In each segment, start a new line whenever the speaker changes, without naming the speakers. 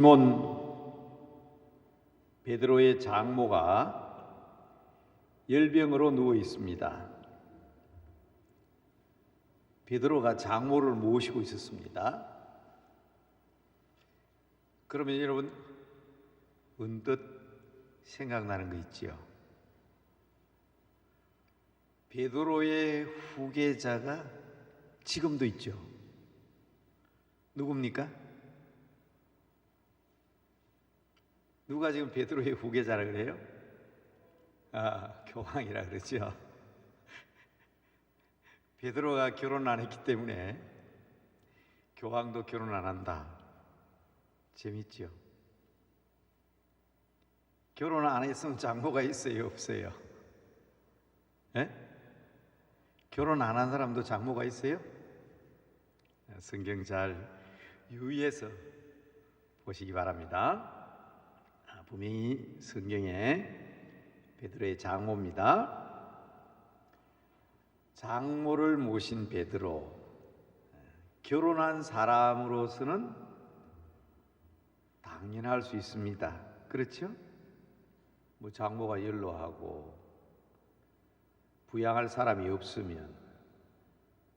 시몬 베드로의 장모가 열병으로 누워 있습니다. 베드로가 장모를 모시고 있었습니다. 그러면 여러분 언뜻 생각나는 거 있지요? 베드로의 후계자가 지금도 있죠. 누굽니까? 누가 지금 베드로의 후계자라 그래요? 교황이라 그러죠. 베드로가 결혼 안 했기 때문에 교황도 결혼 안 한다. 재밌죠? 결혼 안 했으면 장모가 있어요, 없어요? 예? 결혼 안 한 사람도 장모가 있어요? 성경 잘 유의해서 보시기 바랍니다. 분명히 성경에 베드로의 장모입니다. 장모를 모신 베드로, 결혼한 사람으로서는 당연할 수 있습니다. 그렇죠? 뭐 장모가 연로하고 부양할 사람이 없으면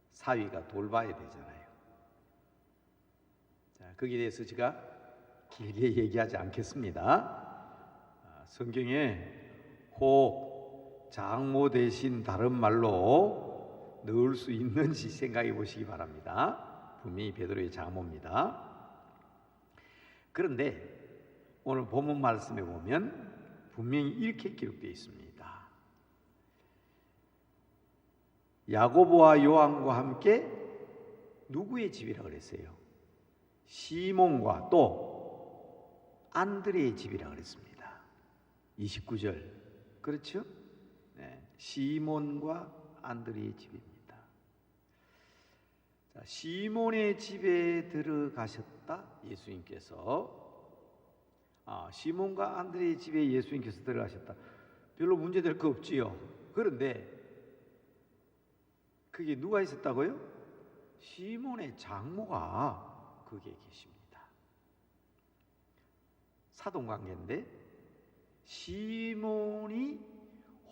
사위가 돌봐야 되잖아요. 자, 거기에 대해서 제가 길게 얘기하지 않겠습니다. 성경에 혹 장모 대신 다른 말로 넣을 수 있는지 생각해 보시기 바랍니다. 분명히 베드로의 장모입니다. 그런데 오늘 본문 말씀에 보면 분명히 이렇게 기록되어 있습니다. 야고보와 요한과 함께 누구의 집이라 그랬어요? 시몬과 또 안드레의 집이라 그랬습니다. 29절. 그렇죠? 네, 시몬과 안드레의 집입니다. 자, 시몬의 집에 들어가셨다 예수님께서. 시몬과 안드레의 집에 예수님께서 들어가셨다. 별로 문제될 거 없지요. 그런데 그게 누가 있었다고요? 시몬의 장모가 거기에 계십니다. 사돈관계인데 시몬이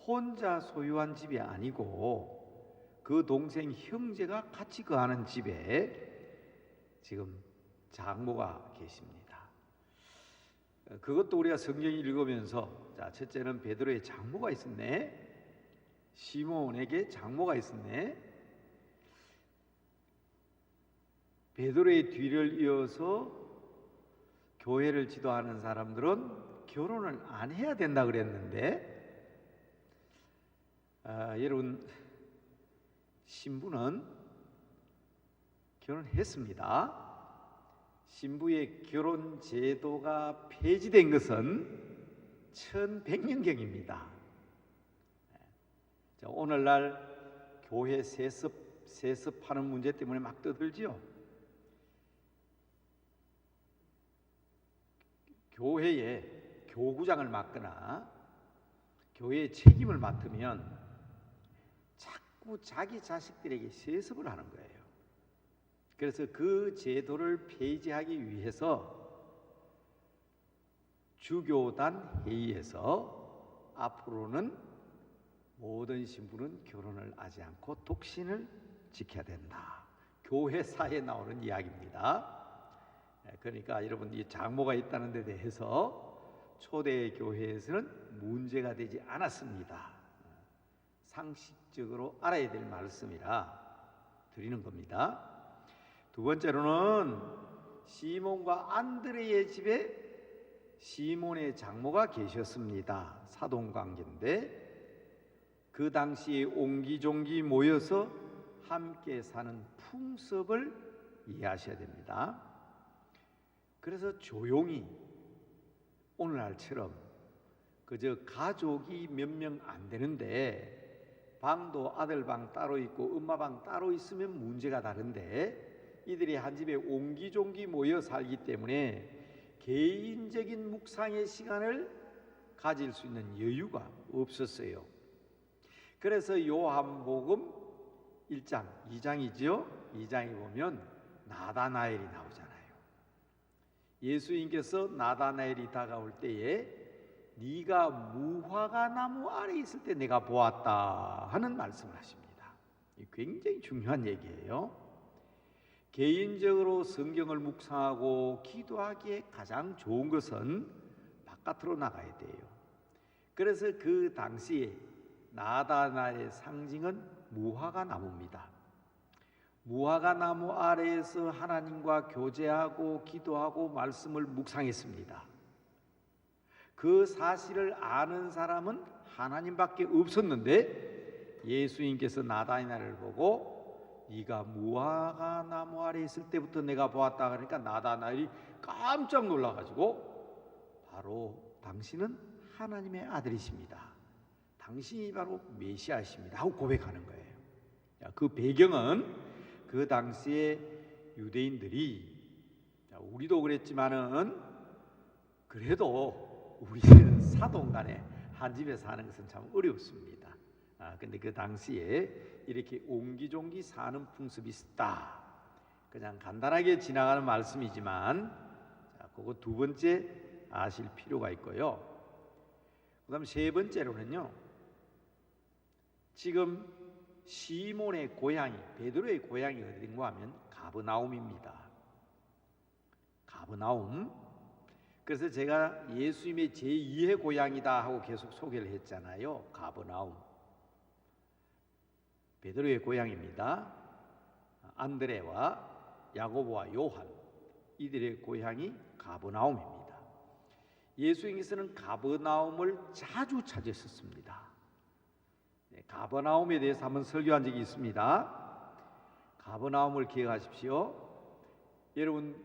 혼자 소유한 집이 아니고 그 동생 형제가 같이 거하는 집에 지금 장모가 계십니다. 그것도 우리가 성경을 읽으면서, 자, 첫째는 베드로의 장모가 있었네, 시몬에게 장모가 있었네, 베드로의 뒤를 이어서 교회를 지도하는 사람들은 결혼을 안 해야 된다 그랬는데, 여러분 신부는 결혼했습니다. 신부의 결혼 제도가 폐지된 것은 1100년경입니다. 오늘날 교회 세습하는 문제 때문에 막 떠들지요. 교회에 교구장을 맡거나 교회의 책임을 맡으면 자꾸 자기 자식들에게 세습을 하는 거예요. 그래서 그 제도를 폐지하기 위해서 주교단 회의에서 앞으로는 모든 신부는 결혼을 하지 않고 독신을 지켜야 된다. 교회사에 나오는 이야기입니다. 그러니까 여러분, 이 장모가 있다는 데 대해서 초대 교회에서는 문제가 되지 않았습니다. 상식적으로 알아야 될 말씀이라 드리는 겁니다. 두 번째로는 시몬과 안드레의 집에 시몬의 장모가 계셨습니다. 사돈관계인데 그 당시에 옹기종기 모여서 함께 사는 풍습을 이해하셔야 됩니다. 그래서 조용히 오늘날처럼 그저 가족이 몇 명 안 되는데 방도 아들 방 따로 있고 엄마 방 따로 있으면 문제가 다른데, 이들이 한 집에 옹기종기 모여 살기 때문에 개인적인 묵상의 시간을 가질 수 있는 여유가 없었어요. 그래서 요한복음 1장, 2장이죠. 2장에 보면 나다나엘이 나오잖아요. 예수님께서 나다나엘이 다가올 때에 네가 무화과 나무 아래 있을 때 내가 보았다 하는 말씀을 하십니다. 굉장히 중요한 얘기예요. 개인적으로 성경을 묵상하고 기도하기에 가장 좋은 것은 바깥으로 나가야 돼요. 그래서 그 당시에 나다나엘의 상징은 무화과 나무입니다. 무화과 나무 아래에서 하나님과 교제하고 기도하고 말씀을 묵상했습니다. 그 사실을 아는 사람은 하나님밖에 없었는데 예수님께서 나다나엘을 보고 네가 무화과 나무 아래 있을 때부터 내가 보았다 그러니까 나다나엘이 깜짝 놀라가지고 바로 당신은 하나님의 아들이십니다. 당신이 바로 메시아이십니다 하고 고백하는 거예요. 그 배경은 그 당시에 유대인들이 우리도 그랬지만은 그래도 우리는 사돈간에 한 집에 사는 것은 참 어렵습니다. 근데 그 당시에 이렇게 옹기종기 사는 풍습이 있었다. 그냥 간단하게 지나가는 말씀이지만 그거 두 번째 아실 필요가 있고요. 그다음 세 번째로는요. 지금 시몬의 고향이 베드로의 고향이 어딘가 하면 가버나움입니다. 가버나움. 그래서 제가 예수님의 제2의 고향이다 하고 계속 소개를 했잖아요. 가버나움. 베드로의 고향입니다. 안드레와 야고보와 요한 이들의 고향이 가버나움입니다. 예수님께서는 가버나움을 자주 찾으셨습니다. 가버나움에 대해서 한번 설교한 적이 있습니다. 가버나움을 기억하십시오. 여러분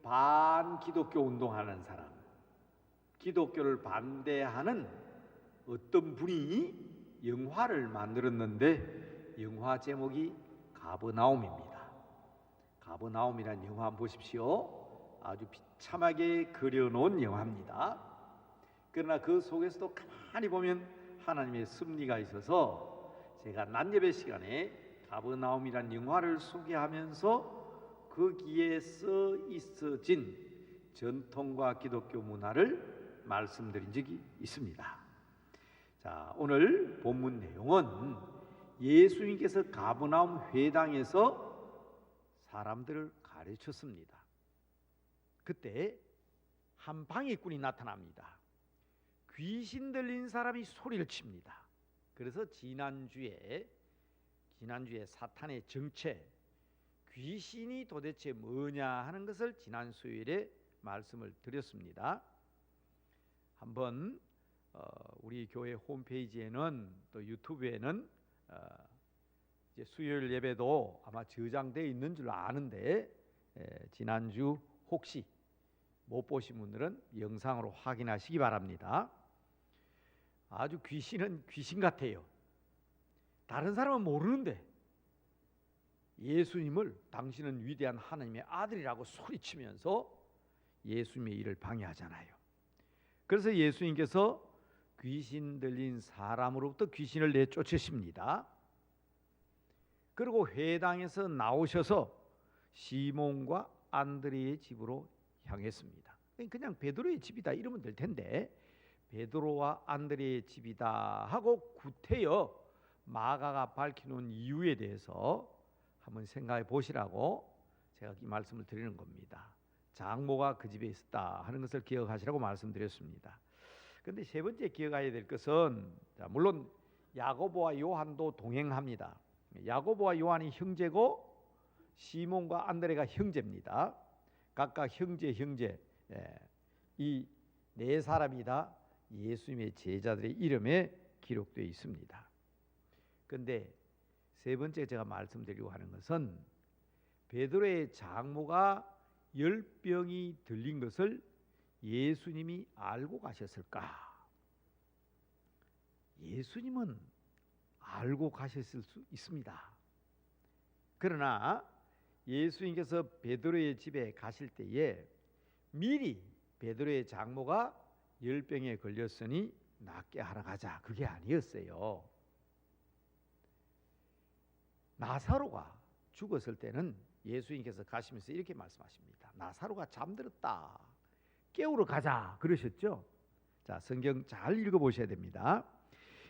반기독교 운동하는 사람, 기독교를 반대하는 어떤 분이 영화를 만들었는데 영화 제목이 가버나움입니다. 가버나움이라는 영화 한번 보십시오. 아주 비참하게 그려놓은 영화입니다. 그러나 그 속에서도 가만히 보면 하나님의 섭리가 있어서 제가 낮 예배 시간에 가버나움이라는 영화를 소개하면서 거기에서 있어진 전통과 기독교 문화를 말씀드린 적이 있습니다. 자, 오늘 본문 내용은 예수님께서 가버나움 회당에서 사람들을 가르쳤습니다. 그때 한 방해꾼이 나타납니다. 귀신 들린 사람이 소리를 칩니다. 그래서 지난주에 사탄의 정체, 귀신이 도대체 뭐냐 하는 것을 지난 수요일에 말씀을 드렸습니다. 한번 우리 교회 홈페이지에는 또 유튜브에는 이제 수요일 예배도 아마 저장되어 있는 줄 아는데 지난주 혹시 못 보신 분들은 영상으로 확인하시기 바랍니다. 아주 귀신은 귀신 같아요. 다른 사람은 모르는데 예수님을 당신은 위대한 하나님의 아들이라고 소리치면서 예수님의 일을 방해하잖아요. 그래서 예수님께서 귀신 들린 사람으로부터 귀신을 내쫓으십니다. 그리고 회당에서 나오셔서 시몬과 안드레의 집으로 향했습니다. 그냥 베드로의 집이다 이러면 될 텐데 베드로와 안드레의 집이다 하고 구태여 마가가 밝혀놓은 이유에 대해서 한번 생각해 보시라고 제가 이 말씀을 드리는 겁니다. 장모가 그 집에 있었다 하는 것을 기억하시라고 말씀드렸습니다. 그런데 세 번째 기억해야 될 것은 물론 야고보와 요한도 동행합니다. 야고보와 요한이 형제고 시몬과 안드레가 형제입니다. 각각 형제 이 네 사람이 다 예수님의 제자들의 이름에 기록되어 있습니다. 그런데 세 번째 제가 말씀드리려고 하는 것은 베드로의 장모가 열병이 들린 것을 예수님이 알고 가셨을까? 예수님은 알고 가셨을 수 있습니다. 그러나 예수님께서 베드로의 집에 가실 때에 미리 베드로의 장모가 열병에 걸렸으니 낫게 하러 가자 그게 아니었어요. 나사로가 죽었을 때는 예수님께서 가시면서 이렇게 말씀하십니다. 나사로가 잠들었다. 깨우러 가자 그러셨죠? 자, 성경 잘 읽어보셔야 됩니다.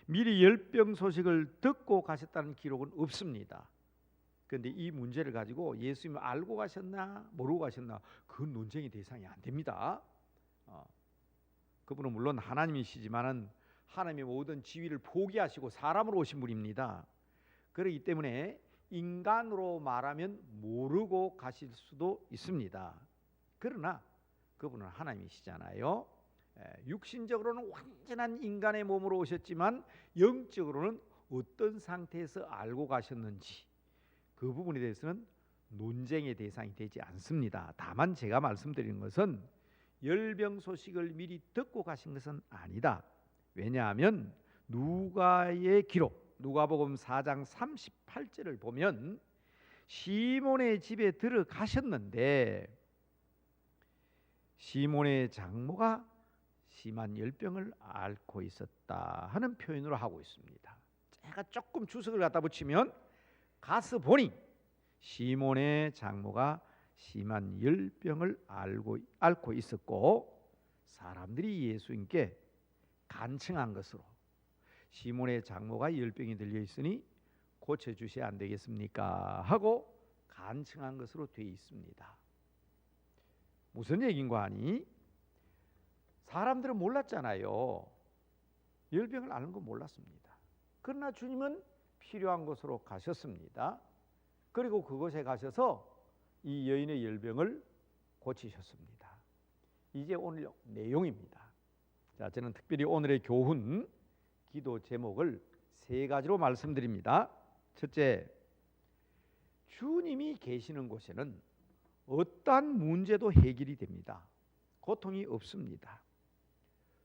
미리 열병 소식을 듣고 가셨다는 기록은 없습니다. 그런데 이 문제를 가지고 예수님을 알고 가셨나 모르고 가셨나 그 논쟁의 대상이 안 됩니다. 그분은 물론 하나님이시지만은 하나님의 모든 지위를 포기하시고 사람으로 오신 분입니다. 그렇기 때문에 인간으로 말하면 모르고 가실 수도 있습니다. 그러나 그분은 하나님이시잖아요. 육신적으로는 완전한 인간의 몸으로 오셨지만 영적으로는 어떤 상태에서 알고 가셨는지 그 부분에 대해서는 논쟁의 대상이 되지 않습니다. 다만 제가 말씀드리는 것은 열병 소식을 미리 듣고 가신 것은 아니다. 왜냐하면 누가의 기록, 누가복음 4장 38절을 보면 시몬의 집에 들어가셨는데 시몬의 장모가 심한 열병을 앓고 있었다 하는 표현으로 하고 있습니다. 제가 조금 주석을 갖다 붙이면 가서 보니 시몬의 장모가 심한 열병을 앓고 있었고 사람들이 예수님께 간청한 것으로 시몬의 장모가 열병이 들려 있으니 고쳐주셔야 안 되겠습니까? 하고 간청한 것으로 되어 있습니다. 무슨 얘기인가 하니 사람들은 몰랐잖아요. 열병을 앓는 건 몰랐습니다. 그러나 주님은 필요한 곳으로 가셨습니다. 그리고 그곳에 가셔서 이 여인의 열병을 고치셨습니다. 이제 오늘 내용입니다. 자, 저는 특별히 오늘의 교훈 기도 제목을 세 가지로 말씀드립니다. 첫째, 주님이 계시는 곳에는 어떠한 문제도 해결이 됩니다. 고통이 없습니다.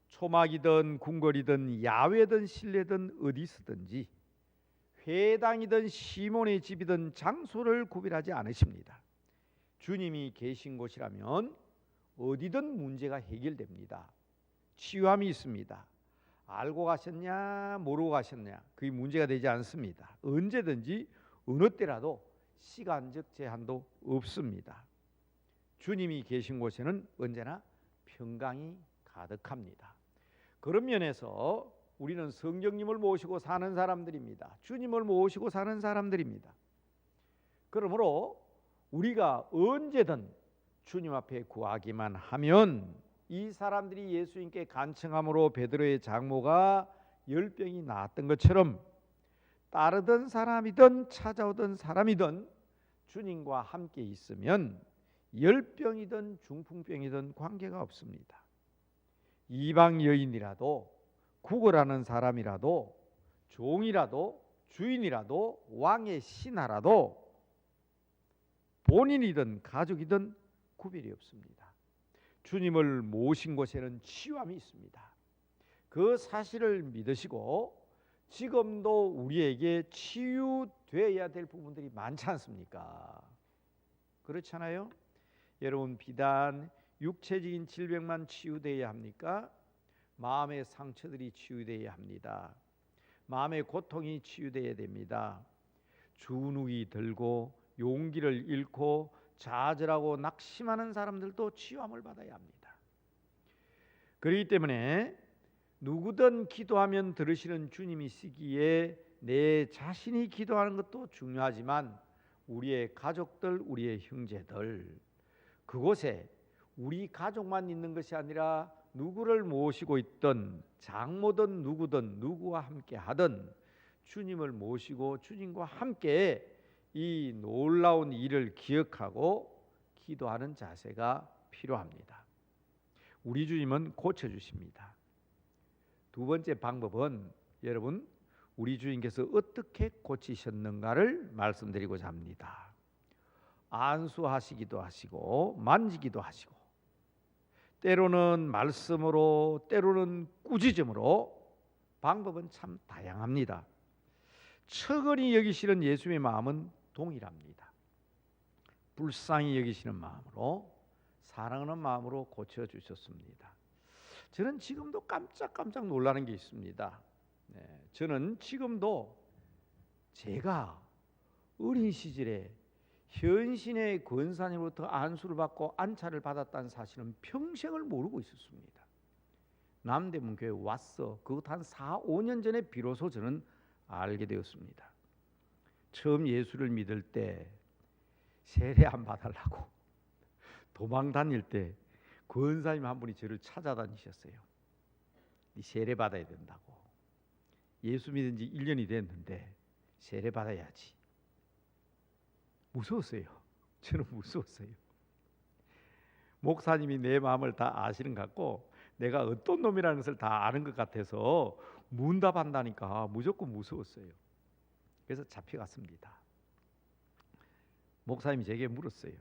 초막이든 궁궐이든 야외든 실내든 어디서든지 회당이든 시몬의 집이든 장소를 구별하지 않으십니다. 주님이 계신 곳이라면 어디든 문제가 해결됩니다. 치유함이 있습니다. 알고 가셨냐 모르고 가셨냐 그게 문제가 되지 않습니다. 언제든지 어느 때라도 시간적 제한도 없습니다. 주님이 계신 곳에는 언제나 평강이 가득합니다. 그런 면에서 우리는 성령님을 모시고 사는 사람들입니다. 주님을 모시고 사는 사람들입니다. 그러므로 우리가 언제든 주님 앞에 구하기만 하면 이 사람들이 예수님께 간청함으로 베드로의 장모가 열병이 나았던 것처럼 따르던 사람이든 찾아오던 사람이든 주님과 함께 있으면 열병이든 중풍병이든 관계가 없습니다. 이방 여인이라도 구걸하는 사람이라도 종이라도 주인이라도 왕의 신하라도 본인이든 가족이든 구별이 없습니다. 주님을 모신 곳에는 치유함이 있습니다. 그 사실을 믿으시고 지금도 우리에게 치유되어야 될 부분들이 많지 않습니까? 그렇잖아요? 여러분, 비단 육체적인 질병만 치유되어야 합니까? 마음의 상처들이 치유되어야 합니다. 마음의 고통이 치유되어야 됩니다. 주눅이 들고 용기를 잃고 좌절하고 낙심하는 사람들도 치유함을 받아야 합니다. 그렇기 때문에 누구든 기도하면 들으시는 주님이시기에 내 자신이 기도하는 것도 중요하지만 우리의 가족들, 우리의 형제들, 그곳에 우리 가족만 있는 것이 아니라 누구를 모시고 있든 장모든 누구든 누구와 함께 하든 주님을 모시고 주님과 함께 이 놀라운 일을 기억하고 기도하는 자세가 필요합니다. 우리 주님은 고쳐주십니다. 두 번째 방법은 여러분, 우리 주님께서 어떻게 고치셨는가를 말씀드리고자 합니다. 안수하시기도 하시고 만지기도 하시고 때로는 말씀으로 때로는 꾸짖음으로 방법은 참 다양합니다. 처근히 여기시는 예수님의 마음은 동일합니다. 불쌍히 여기시는 마음으로 사랑하는 마음으로 고쳐주셨습니다. 저는 지금도 깜짝깜짝 놀라는 게 있습니다. 저는 지금도 제가 어린 시절에 현신의 권사님으로부터 안수를 받고 안차를 받았다는 사실은 평생을 모르고 있었습니다. 남대문 교회 왔어. 그것 한 4, 5년 전에 비로소 저는 알게 되었습니다. 처음 예수를 믿을 때 세례 안 받으려고 도망 다닐 때 권사님 한 분이 저를 찾아다니셨어요. 네 세례 받아야 된다고. 예수 믿은 지 1년이 됐는데 세례 받아야지. 무서웠어요. 저는 무서웠어요. 목사님이 내 마음을 다 아시는 것 같고 내가 어떤 놈이라는 것을 다 아는 것 같아서 문답한다니까 무조건 무서웠어요. 그래서 잡혀갔습니다. 목사님이 제게 물었어요.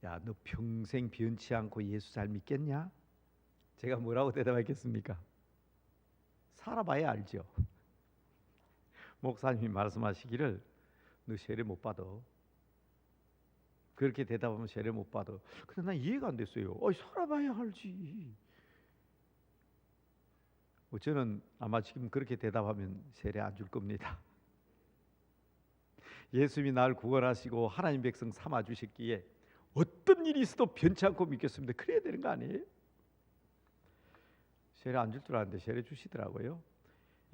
야, 너 평생 변치 않고 예수 잘 믿겠냐? 제가 뭐라고 대답했겠습니까? 살아봐야 알죠. 목사님이 말씀하시기를 너 세례 못 받아. 그렇게 대답하면 세례 못 받아. 근데 난 이해가 안 됐어요. 살아봐야 알지. 저는 아마 지금 그렇게 대답하면 세례 안 줄 겁니다. 예수님이 날 구원하시고 하나님 백성 삼아 주셨기에 어떤 일이 있어도 변치 않고 믿겠습니다. 그래야 되는 거 아니에요? 세례 안 줄 줄 알았는데 세례 주시더라고요.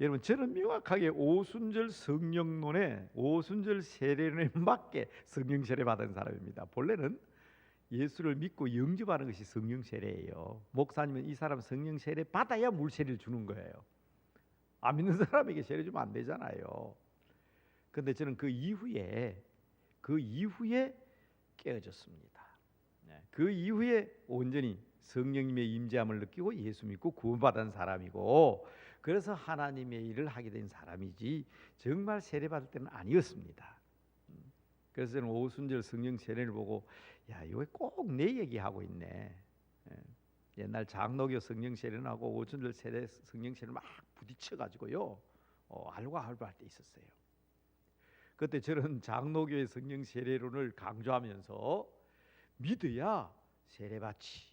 여러분, 저는 명확하게 오순절 성령론에 오순절 세례론에 맞게 성령 세례 받은 사람입니다. 본래는 예수를 믿고 영접하는 것이 성령 세례예요. 목사님은 이 사람 성령 세례 받아야 물 세례를 주는 거예요. 안 믿는 사람에게 세례 주면 안 되잖아요. 그런데 저는 그 이후에 깨어졌습니다. 그 이후에 온전히 성령님의 임재함을 느끼고 예수 믿고 구원받은 사람이고, 그래서 하나님의 일을 하게 된 사람이지 정말 세례 받을 때는 아니었습니다. 그래서 저는 오순절 성령 세례를 보고 야, 이거 꼭 내 얘기하고 있네. 옛날 장로교 성령 세례하고 오순절 세례 성령 세례를 막 부딪혀 가지고요, 알과할부할 때 있었어요. 그때 저는 장로교의 성령 세례론을 강조하면서 믿어야 세례 받지,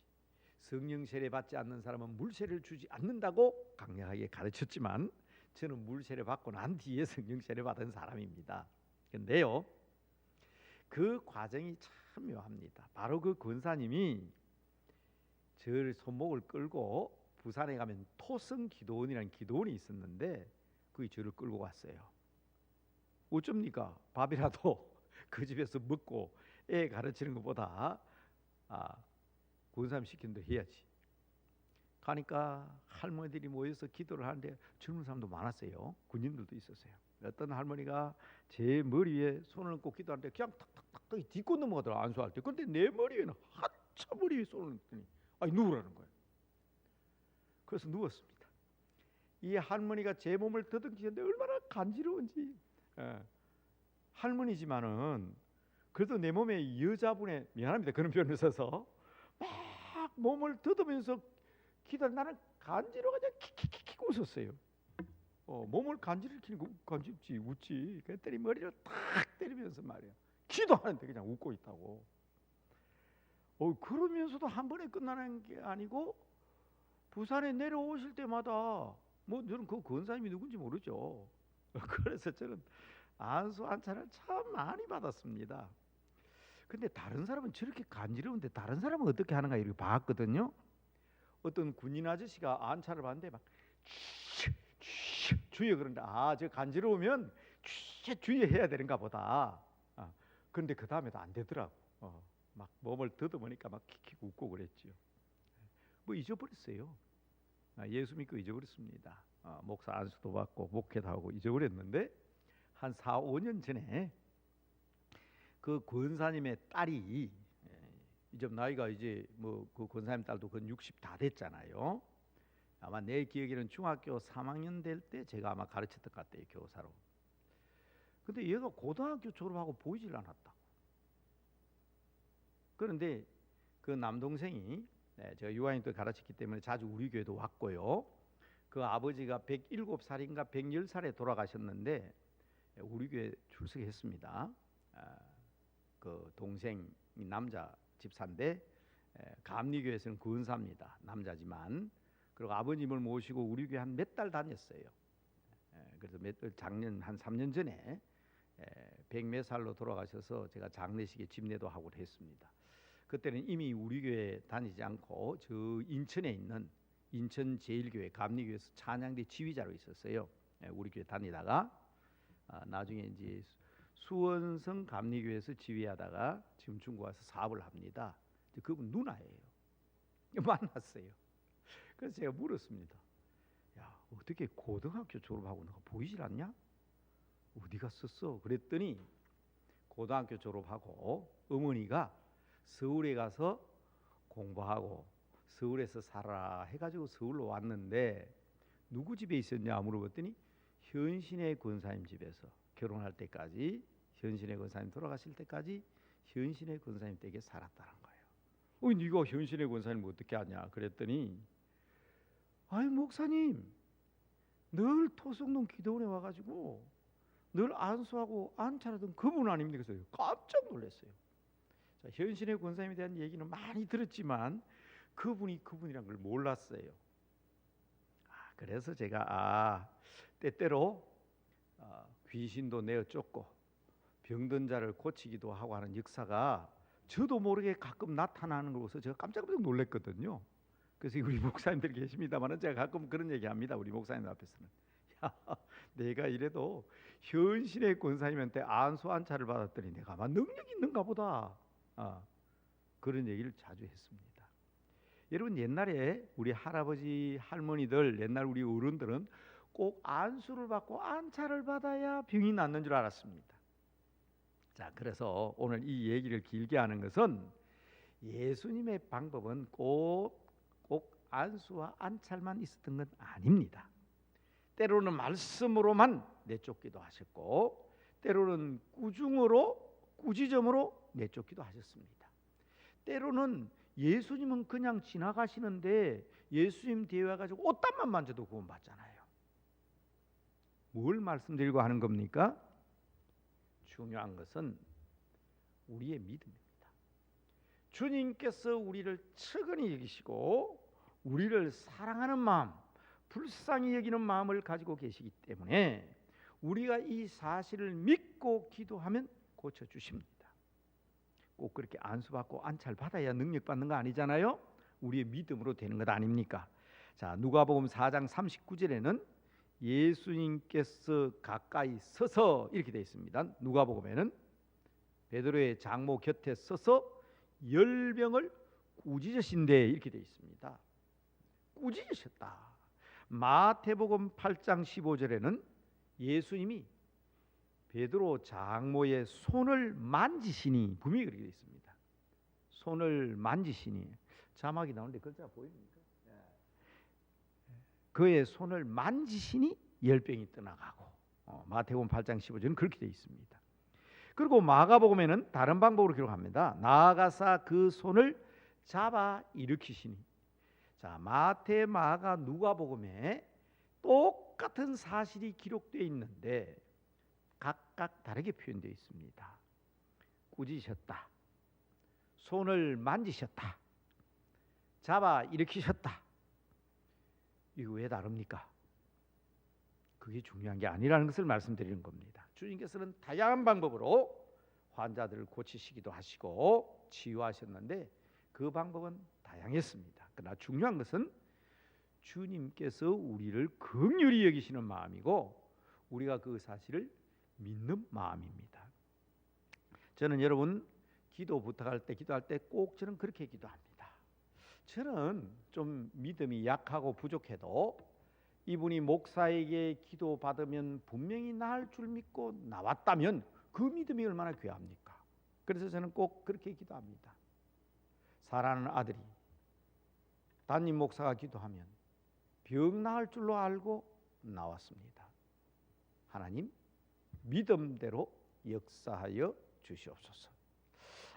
성령 세례 받지 않는 사람은 물 세례를 주지 않는다고 강력하게 가르쳤지만, 저는 물 세례 받고 난 뒤에 성령 세례 받은 사람입니다. 그런데요, 그 과정이 참 묘합니다. 바로 그 권사님이 저를 손목을 끌고 부산에 가면 토성 기도원이라는 기도원이 있었는데 그게 저를 끌고 갔어요. 어쩝니까? 밥이라도 그 집에서 먹고 애 가르치는 것보다 권사님 시킨 대로 해야지. 가니까 할머니들이 모여서 기도를 하는데 젊은 사람도 많았어요. 군인들도 있었어요. 어떤 할머니가 제 머리 위에 손을 얹고 기도하는데 그냥 탁탁탁 딛고 넘어가더라, 안수할 때. 그런데 내 머리 위에는 한참 머리 위에 손을 얹더니 누우라는 거예요. 그래서 누웠습니다. 이 할머니가 제 몸을 더듬기는데 얼마나 간지러운지. 할머니지만은 그래도 내 몸에 여자분의, 미안합니다, 그런 표현을 써서, 막 몸을 더듬으면서 기도. 나는 간지러워서 킥킥킥 웃었어요. 몸을 간지럽히니까 간지럽지, 웃지. 그랬더니 머리를 탁 때리면서 말이야, 기도하는데 그냥 웃고 있다고. 그러면서도 한 번에 끝나는 게 아니고 부산에 내려오실 때마다 저는 그 권사님이 누군지 모르죠. 그래서 저는 안수 안차를 참 많이 받았습니다. 근데 다른 사람은 저렇게 간지러운데 다른 사람은 어떻게 하는가 이렇게 봤거든요. 어떤 군인 아저씨가 안차를 받는데 막 주여, 그런데 저 간지러우면 주여 해야 되는가 보다. 그런데 그 다음에도 안 되더라고. 막 몸을 더듬으니까 막 킥킥 웃고 그랬죠. 잊어버렸어요. 예수 믿고 잊어버렸습니다. 목사 안수도 받고 목회도 하고 잊어버렸는데, 한 4, 5년 전에 그 권사님의 딸이, 이제 나이가 이제 그 권사님 딸도 그 60 다 됐잖아요. 아마 내 기억에는 중학교 3학년 될 때 제가 아마 가르쳤던 것 같아요, 교사로. 근데 얘가 고등학교 졸업하고 보이질 않았다. 그런데 그 남동생이, 제가 6학년 때 가르쳤기 때문에 자주 우리 교회도 왔고요. 그 아버지가 107살인가 110살에 돌아가셨는데 우리 교회 출석했습니다. 그 동생이 남자 집사인데 감리교회에서는 권사입니다. 남자지만. 그리고 아버님을 모시고 우리 교회 한 몇 달 다녔어요. 그래서 작년 한 3년 전에 백몇 살로 돌아가셔서 제가 장례식에 집례도 하고 했습니다. 그때는 이미 우리 교회 다니지 않고 저 인천에 있는 인천 제일교회 감리교회에서 찬양대 지휘자로 있었어요. 우리 교회 다니다가 나중에 이제 수원성 감리교회에서 지휘하다가 지금 중국 와서 사업을 합니다. 그분 누나예요. 만났어요. 그래서 제가 물었습니다. 야, 어떻게 고등학교 졸업하고 너가 보이질 않냐? 어디 갔었어? 그랬더니 고등학교 졸업하고 어머니가 서울에 가서 공부하고 서울에서 살아 해가지고 서울로 왔는데 누구 집에 있었냐 물어봤더니 현신의 권사님 집에서 결혼할 때까지, 현신의 권사님 돌아가실 때까지 현신의 권사님 댁에 살았다는 거예요. 네가 현신의 권사님 어떻게 아냐? 그랬더니 아니 목사님 늘 토성동 기도원에 와가지고 늘 안수하고 안차하던 그분 아닙니까? 그래서 깜짝 놀랐어요. 자, 현신의 권사님에 대한 얘기는 많이 들었지만 그분이 그분이란 걸 몰랐어요. 그래서 제가 때때로 귀신도 내어 쫓고 병든 자를 고치기도 하고 하는 역사가 저도 모르게 가끔 나타나는 걸 보고서 제가 깜짝 놀랐거든요. 그래서 우리 목사님들 계십니다만은 제가 가끔 그런 얘기합니다. 우리 목사님 앞에서는 야, 내가 이래도 현신의 권사님한테 안수 안차를 받았더니 내가 아마 능력이 있는가 보다. 그런 얘기를 자주 했습니다. 여러분 옛날에 우리 할아버지 할머니들 옛날 우리 어른들은 꼭 안수를 받고 안차를 받아야 병이 낫는 줄 알았습니다. 자, 그래서 오늘 이 얘기를 길게 하는 것은 예수님의 방법은 꼭 안수와 안찰만 있었던 건 아닙니다. 때로는 말씀으로만 내쫓기도 하셨고 때로는 꾸지점으로 내쫓기도 하셨습니다. 때로는 예수님은 그냥 지나가시는데 예수님 뒤에 와가지고 옷단만 만져도 구원받잖아요. 뭘 말씀드리고 하는 겁니까? 중요한 것은 우리의 믿음입니다. 주님께서 우리를 측은히 여기시고 우리를 사랑하는 마음, 불쌍히 여기는 마음을 가지고 계시기 때문에 우리가 이 사실을 믿고 기도하면 고쳐주십니다. 꼭 그렇게 안수받고 안찰 받아야 능력 받는 거 아니잖아요. 우리의 믿음으로 되는 것 아닙니까? 자, 누가복음 4장 39절에는 예수님께서 가까이 서서 이렇게 되어 있습니다. 누가복음에는 베드로의 장모 곁에 서서 열병을 꾸짖으신데 이렇게 되어 있습니다. 꾸짖으셨다. 마태복음 8장 15절에는 예수님이 베드로 장모의 손을 만지시니 분명히 그렇게 되어 있습니다. 손을 만지시니 자막이 나오는데 글자가 보입니까? 그의 손을 만지시니 열병이 떠나가고 마태복음 8장 15절은 그렇게 되어 있습니다. 그리고 마가복음에는 다른 방법으로 기록합니다. 나아가사 그 손을 잡아 일으키시니. 자, 마태, 마가, 누가복음에 똑같은 사실이 기록되어 있는데 각각 다르게 표현되어 있습니다. 꾸짖으셨다, 손을 만지셨다, 잡아 일으키셨다. 이거 왜 다릅니까? 그게 중요한 게 아니라는 것을 말씀드리는 겁니다. 주님께서는 다양한 방법으로 환자들을 고치시기도 하시고 치유하셨는데 그 방법은 다양했습니다. 그러나 중요한 것은 주님께서 우리를 긍휼히 여기시는 마음이고 우리가 그 사실을 믿는 마음입니다. 저는 여러분 기도 부탁할 때 기도할 때 꼭 저는 그렇게 기도합니다. 저는 좀 믿음이 약하고 부족해도 이분이 목사에게 기도 받으면 분명히 나을 줄 믿고 나왔다면 그 믿음이 얼마나 귀합니까? 그래서 저는 꼭 그렇게 기도합니다. 사랑하는 아들이 담임 목사가 기도하면 병 나을 줄로 알고 나왔습니다. 하나님 믿음대로 역사하여 주시옵소서.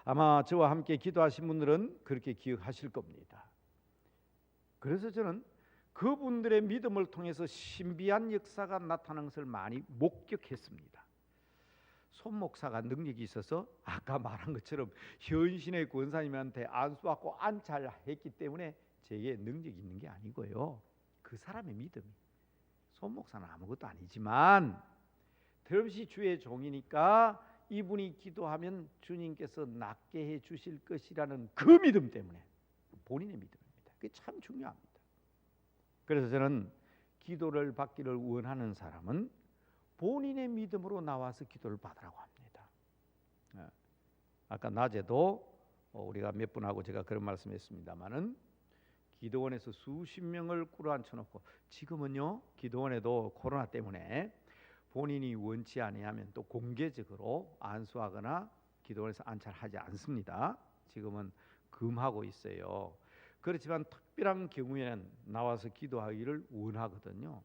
아마 저와 함께 기도하신 분들은 그렇게 기억하실 겁니다. 그래서 저는 그분들의 믿음을 통해서 신비한 역사가 나타나는 것을 많이 목격했습니다. 손 목사가 능력이 있어서 아까 말한 것처럼 현신의 권사님한테 안수받고 안찰했기 때문에 제게 능력이 있는 게 아니고요. 그 사람의 믿음이, 손 목사는 아무것도 아니지만 틀림없이 주의 종이니까 이분이 기도하면 주님께서 낫게 해 주실 것이라는 그 믿음 때문에, 본인의 믿음입니다. 그게 참 중요합니다. 그래서 저는 기도를 받기를 원하는 사람은 본인의 믿음으로 나와서 기도를 받으라고 합니다. 아까 낮에도 우리가 몇 분하고 제가 그런 말씀했습니다마는 기도원에서 수십 명을 꿇어앉혀놓고, 지금은요 기도원에도 코로나 때문에 본인이 원치 아니하면 또 공개적으로 안수하거나 기도원에서 안찰하지 않습니다. 지금은 금하고 있어요. 그렇지만 특별한 경우에는 나와서 기도하기를 원하거든요.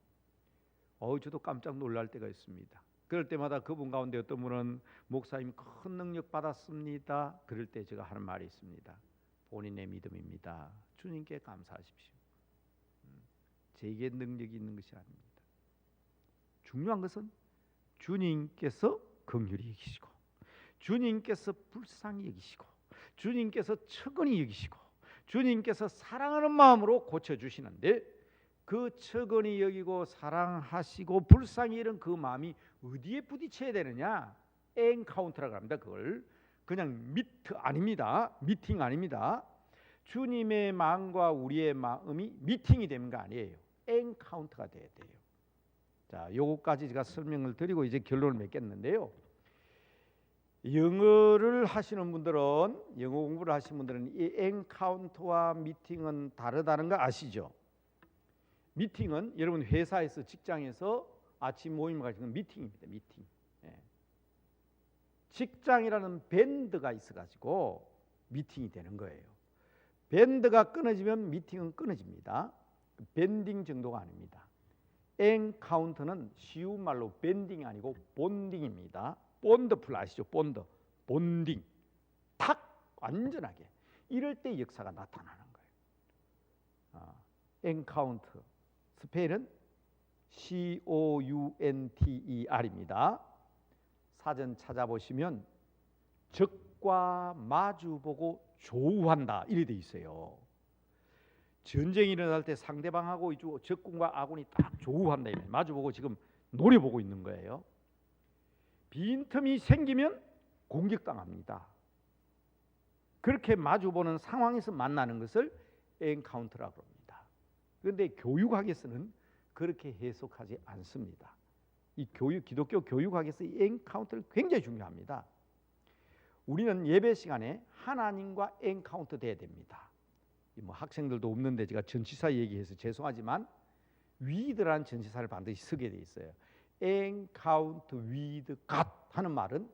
저도 깜짝 놀랄 때가 있습니다. 그럴 때마다 그분 가운데 어떤 분은 목사님 큰 능력 받았습니다. 그럴 때 제가 하는 말이 있습니다. 본인의 믿음입니다. 주님께 감사하십시오. 제게 능력이 있는 것이 아닙니다. 중요한 것은 주님께서 긍휼히 여기시고, 주님께서 불쌍히 여기시고, 주님께서 측은히 여기시고, 주님께서 사랑하는 마음으로 고쳐주시는데, 그 측은히 여기고 사랑하시고 불쌍히 이런 그 마음이 어디에 부딪혀야 되느냐? 엔카운터라고 합니다. 그걸 그냥 미트 아닙니다. 미팅 아닙니다. 주님의 마음과 우리의 마음이 미팅이 되는 거 아니에요. 엔카운터가 돼야 돼요. 자, 요거까지 제가 설명을 드리고 이제 결론을 맺겠는데요. 영어를 하시는 분들은, 영어 공부를 하시는 분들은 이 엔카운터와 미팅은 다르다는 거 아시죠? 미팅은 여러분 회사에서, 직장에서 아침 모임을 가지는 미팅입니다. 미팅. 직장이라는 밴드가 있어가지고 미팅이 되는 거예요. 밴드가 끊어지면 미팅은 끊어집니다. 밴딩 정도가 아닙니다. 엔카운터는 쉬운 말로 밴딩이 아니고 본딩입니다. 본드풀 아시죠? 본딩. 탁 완전하게 이럴 때 역사가 나타나는 거예요. 엔카운터 스펠은 COUNTER입니다. 사전 찾아보시면 적과 마주보고 조우한다 이래 돼 있어요. 전쟁이 일어날 때 상대방하고 적군과 아군이 딱 조우한다, 마주보고 지금 노려보고 있는 거예요. 빈틈이 생기면 공격당합니다. 그렇게 마주보는 상황에서 만나는 것을 엔카운터라고 합니다. 그런데 교육학에서는 그렇게 해석하지 않습니다. 이 기독교 교육학에서 이 엔카운터를 굉장히 중요합니다. 우리는 예배 시간에 하나님과 엔카운터 돼야 됩니다. 학생들도 없는데 제가 전치사 얘기해서 죄송하지만 with라는 전치사를 반드시 쓰게 돼 있어요. encounter with God 하는 말은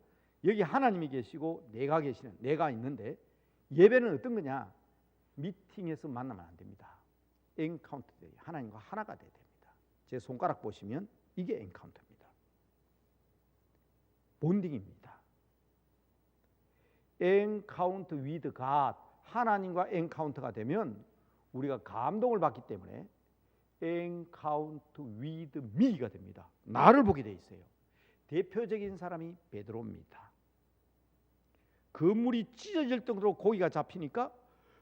여기 하나님이 계시고 내가 있는데, 예배는 어떤 거냐? 미팅에서 만나면 안 됩니다. encounter 돼요. 하나님과 하나가 돼야 됩니다. 제 손가락 보시면 이게 encounter입니다. 본딩입니다. encounter with God, 하나님과 엔카운터가 되면 우리가 감동을 받기 때문에 encounter with me가 됩니다. 나를 보게 돼 있어요. 대표적인 사람이 베드로입니다. 그물이 찢어질 정도로 고기가 잡히니까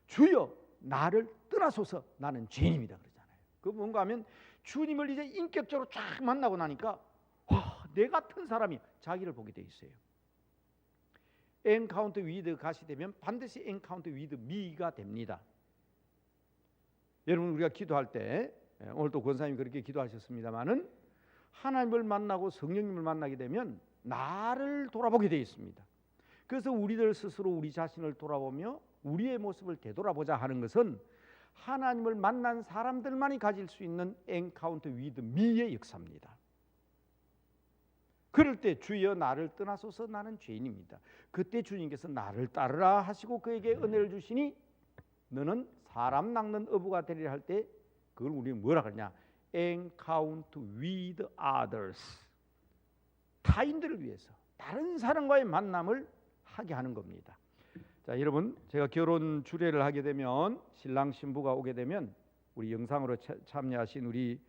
주여 나를 떠나소서 나는 죄인입니다 그러잖아요. 그 뭔가 하면 주님을 이제 인격적으로 쫙 만나고 나니까 내 같은 사람이 자기를 보게 돼 있어요. 엔카운터 위드 가시 되면 반드시 엔카운터 위드 미가 됩니다. 여러분 우리가 기도할 때, 오늘도 권사님이 그렇게 기도하셨습니다마는 하나님을 만나고 성령님을 만나게 되면 나를 돌아보게 되어 있습니다. 그래서 우리들 스스로 우리 자신을 돌아보며 우리의 모습을 되돌아보자 하는 것은 하나님을 만난 사람들만이 가질 수 있는 엔카운터 위드 미의 역사입니다. 그럴 때 주여 나를 떠나소서 나는 죄인입니다. 그때 주님께서 나를 따르라 하시고 그에게 은혜를 주시니 너는 사람 낚는 어부가 되리라 할 때 그걸 우리는 뭐라 그러냐? encounter with others. 타인들을 위해서 다른 사람과의 만남을 하게 하는 겁니다. 자, 여러분 제가 결혼 주례를 하게 되면 신랑 신부가 오게 되면 우리 영상으로 참여하신 우리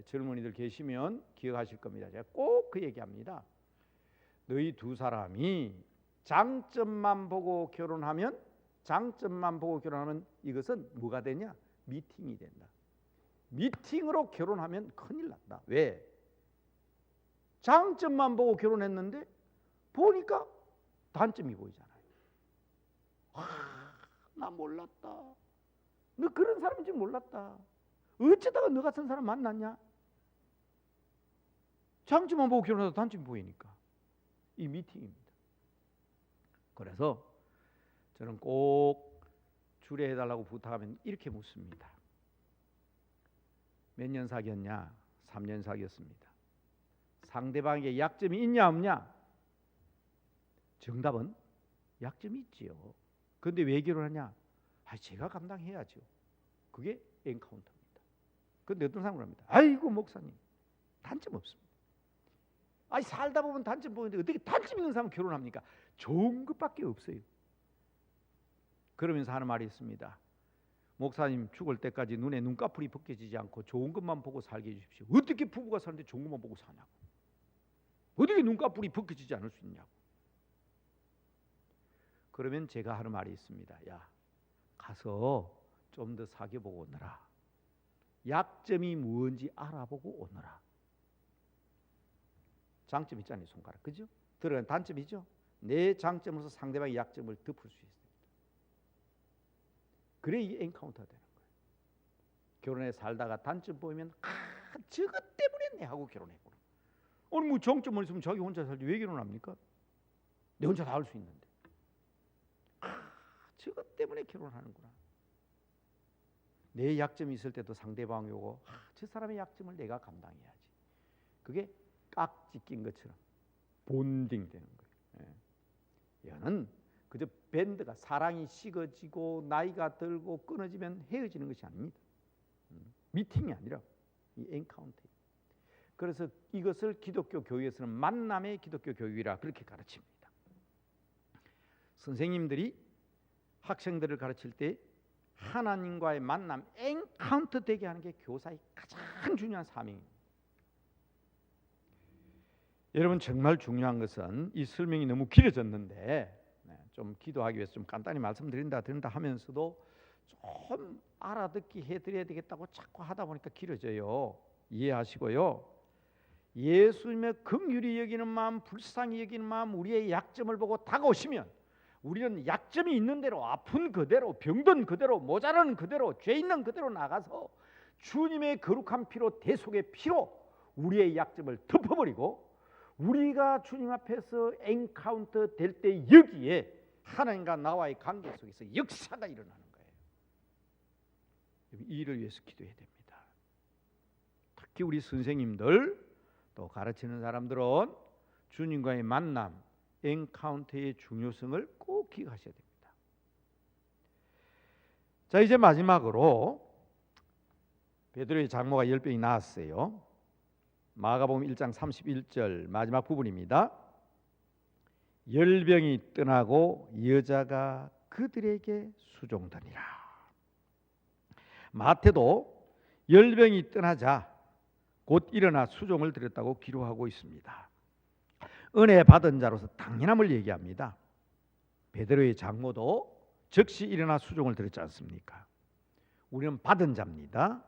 젊은이들 계시면 기억하실 겁니다. 제가 꼭 그 얘기합니다. 너희 두 사람이 장점만 보고 결혼하면 이것은 뭐가 되냐? 미팅이 된다. 미팅으로 결혼하면 큰일 난다. 왜? 장점만 보고 결혼했는데 보니까 단점이 보이잖아요. 나 몰랐다. 너 그런 사람인 줄 몰랐다. 어쩌다가 너 같은 사람 만났냐? 장점만 보고 결혼해도 단점이 보이니까. 이 미팅입니다. 그래서 저는 꼭 주례해달라고 부탁하면 이렇게 묻습니다. 몇 년 사귀었냐? 3년 사귀었습니다. 상대방에게 약점이 있냐 없냐? 정답은 약점이 있지요. 그런데 왜 결혼하냐? 제가 감당해야죠. 그게 엔카운터입니다. 그런데 어떤 사람을 합니다. 아이고 목사님 단점 없습니다. 살다 보면 단점 보이는데 어떻게 단점 있는 사람은 결혼합니까? 좋은 것밖에 없어요. 그러면서 하는 말이 있습니다. 목사님 죽을 때까지 눈에 눈꺼풀이 벗겨지지 않고 좋은 것만 보고 살게 해주십시오. 어떻게 부부가 사는데 좋은 것만 보고 사냐고. 어떻게 눈꺼풀이 벗겨지지 않을 수 있냐고. 그러면 제가 하는 말이 있습니다. 야, 가서 좀 더 사귀어보고 오너라. 약점이 무엇인지 알아보고 오너라. 장점 있잖아요, 손가락. 그죠? 들어간 단점이죠. 내 장점으로서 상대방의 약점을 덮을 수 있습니다. 그래 이 엔카운터가 되는 거예요. 결혼에 살다가 단점 보이면 저것 때문에 내 하고 결혼했구나. 오늘 뭐 정점을 있으면 자기 혼자 살지 왜 결혼합니까? 내 혼자 다 할 수 있는데. 저것 때문에 결혼하는구나. 내 약점이 있을 때도 상대방이 오고 저 사람의 약점을 내가 감당해야지. 그게 깍지 낀 것처럼 본딩 되는 거예요. 얘는 그저 밴드가 사랑이 식어지고 나이가 들고 끊어지면 헤어지는 것이 아닙니다. 미팅이 아니라 이 엔카운터. 그래서 이것을 기독교 교회에서는 만남의 기독교 교육이라 그렇게 가르칩니다. 선생님들이 학생들을 가르칠 때 하나님과의 만남, 엔카운터 되게 하는 게 교사의 가장 중요한 사명입니다. 여러분 정말 중요한 것은 이 설명이 너무 길어졌는데 좀 기도하기 위해서 좀 간단히 말씀드린다 하면서도 좀 알아듣기 해드려야 되겠다고 자꾸 하다 보니까 길어져요. 이해하시고요. 예수님의 긍휼히 여기는 마음, 불쌍히 여기는 마음, 우리의 약점을 보고 다가오시면 우리는 약점이 있는 대로, 아픈 그대로, 병든 그대로, 모자라는 그대로, 죄 있는 그대로 나가서 주님의 거룩한 피로, 대속의 피로 우리의 약점을 덮어버리고 우리가 주님 앞에서 엔카운터 될 때 여기에 하나님과 나와의 관계 속에서 역사가 일어나는 거예요. 이 일을 위해서 기도해야 됩니다. 특히 우리 선생님들 또 가르치는 사람들은 주님과의 만남, 엔카운터의 중요성을 꼭 기억하셔야 됩니다. 자, 이제 마지막으로 베드로의 장모가 10병이 나았어요. 마가복음 1장 31절 마지막 부분입니다. 열병이 떠나고 여자가 그들에게 수종되니라. 마태도 열병이 떠나자 곧 일어나 수종을 드렸다고 기록하고 있습니다. 은혜 받은 자로서 당연함을 얘기합니다. 베드로의 장모도 즉시 일어나 수종을 드렸지 않습니까? 우리는 받은 자입니다.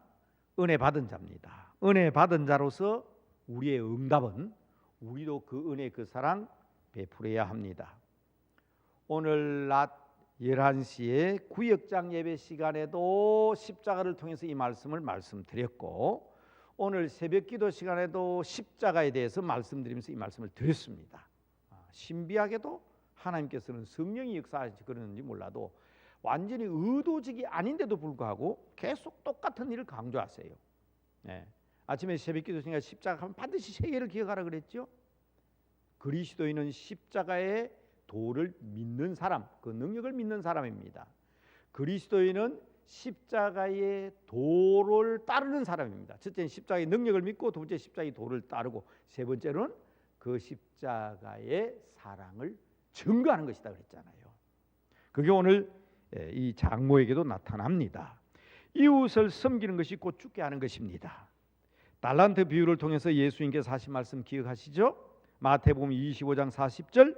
은혜 받은 자입니다. 은혜 받은 자로서 우리의 응답은 우리도 그 은혜 그 사랑 베풀어야 합니다. 오늘 낮 11시에 구역장 예배 시간에도 십자가를 통해서 이 말씀을 말씀드렸고 오늘 새벽기도 시간에도 십자가에 대해서 말씀드리면서 이 말씀을 드렸습니다. 신비하게도 하나님께서는 성령이 역사하시 그러는지 몰라도 완전히 의도적이 아닌데도 불구하고 계속 똑같은 일을 강조하세요. 아침에 새벽기도 시간에 십자가 하면 반드시 세 개를 기억하라 그랬죠. 그리스도인은 십자가의 도를 믿는 사람, 그 능력을 믿는 사람입니다. 그리스도인은 십자가의 도를 따르는 사람입니다. 첫째는 십자가의 능력을 믿고 두 번째 십자가의 도를 따르고 세 번째로는 그 십자가의 사랑을 증거하는 것이다 그랬잖아요. 그게 오늘 이 장모에게도 나타납니다. 이웃을 섬기는 것이 곧 죽게 하는 것입니다. 달란트 비유를 통해서 예수님께서 하신 말씀 기억하시죠? 마태복음 25장 40절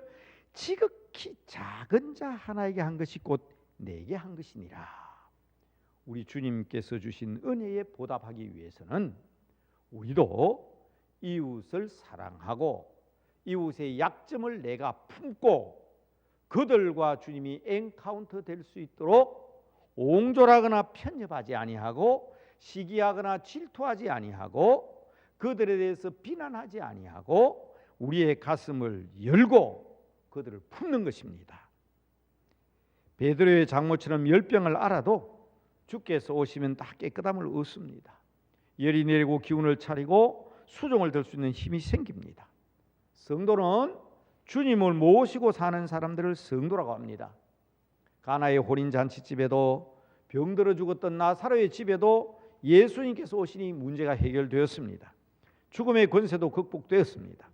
지극히 작은 자 하나에게 한 것이 곧 내게 한 것이니라. 우리 주님께서 주신 은혜에 보답하기 위해서는 우리도 이웃을 사랑하고 이웃의 약점을 내가 품고 그들과 주님이 엔카운터 될 수 있도록 옹졸하거나 편협하지 아니하고 시기하거나 질투하지 아니하고 그들에 대해서 비난하지 아니하고 우리의 가슴을 열고 그들을 품는 것입니다. 베드로의 장모처럼 열병을 알아도 주께서 오시면 다 깨끗함을 얻습니다. 열이 내리고 기운을 차리고 수종을 들 수 있는 힘이 생깁니다. 성도는 주님을 모시고 사는 사람들을 성도라고 합니다. 가나의 혼인잔치집에도 병들어 죽었던 나사로의 집에도 예수님께서 오시니 문제가 해결되었습니다. 죽음의 권세도 극복되었습니다.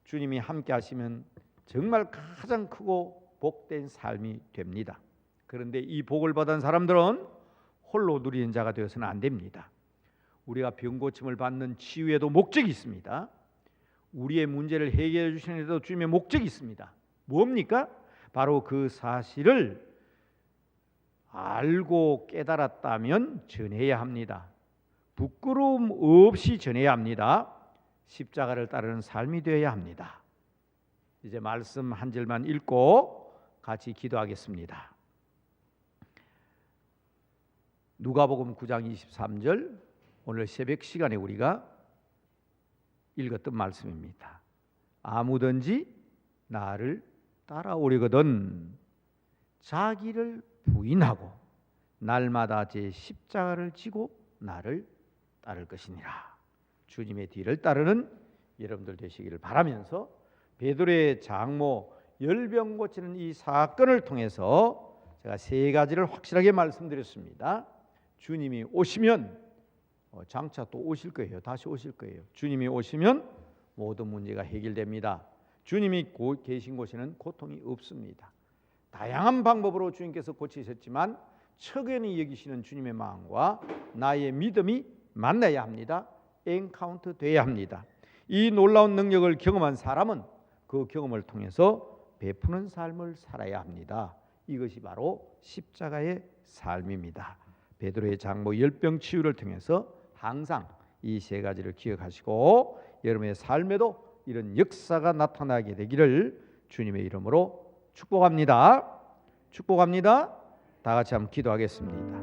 주님이 함께 하시면 정말 가장 크고 복된 삶이 됩니다. 그런데 이 복을 받은 사람들은 홀로 누리는 자가 되어서는 안 됩니다. 우리가 병고침을 받는 치유에도 목적이 있습니다. 우리의 문제를 해결해 주시는 데도 주님의 목적이 있습니다. 뭡니까? 바로 그 사실을 알고 깨달았다면 전해야 합니다. 부끄러움 없이 전해야 합니다. 십자가를 따르는 삶이 되어야 합니다. 이제 말씀 한 절만 읽고 같이 기도하겠습니다. 누가복음 9장 23절, 오늘 새벽 시간에 우리가 읽었던 말씀입니다. 아무든지 나를 따라오려거든 자기를 부인하고 날마다 제 십자가를 지고 나를 따를 것이니라. 주님의 뒤를 따르는 여러분들 되시기를 바라면서 베드로의 장모 열병 고치는 이 사건을 통해서 제가 세 가지를 확실하게 말씀드렸습니다. 주님이 오시면 장차 또 오실 거예요. 다시 오실 거예요. 주님이 오시면 모든 문제가 해결됩니다. 주님이 계신 곳에는 고통이 없습니다. 다양한 방법으로 주님께서 고치셨지만 척연히 여기시는 주님의 마음과 나의 믿음이 만나야 합니다. 엔카운터 돼야 합니다. 이 놀라운 능력을 경험한 사람은 그 경험을 통해서 베푸는 삶을 살아야 합니다. 이것이 바로 십자가의 삶입니다. 베드로의 장모 열병 치유를 통해서 항상 이 세 가지를 기억하시고 여러분의 삶에도 이런 역사가 나타나게 되기를 주님의 이름으로 축복합니다. 축복합니다. 다 같이 한번 기도하겠습니다.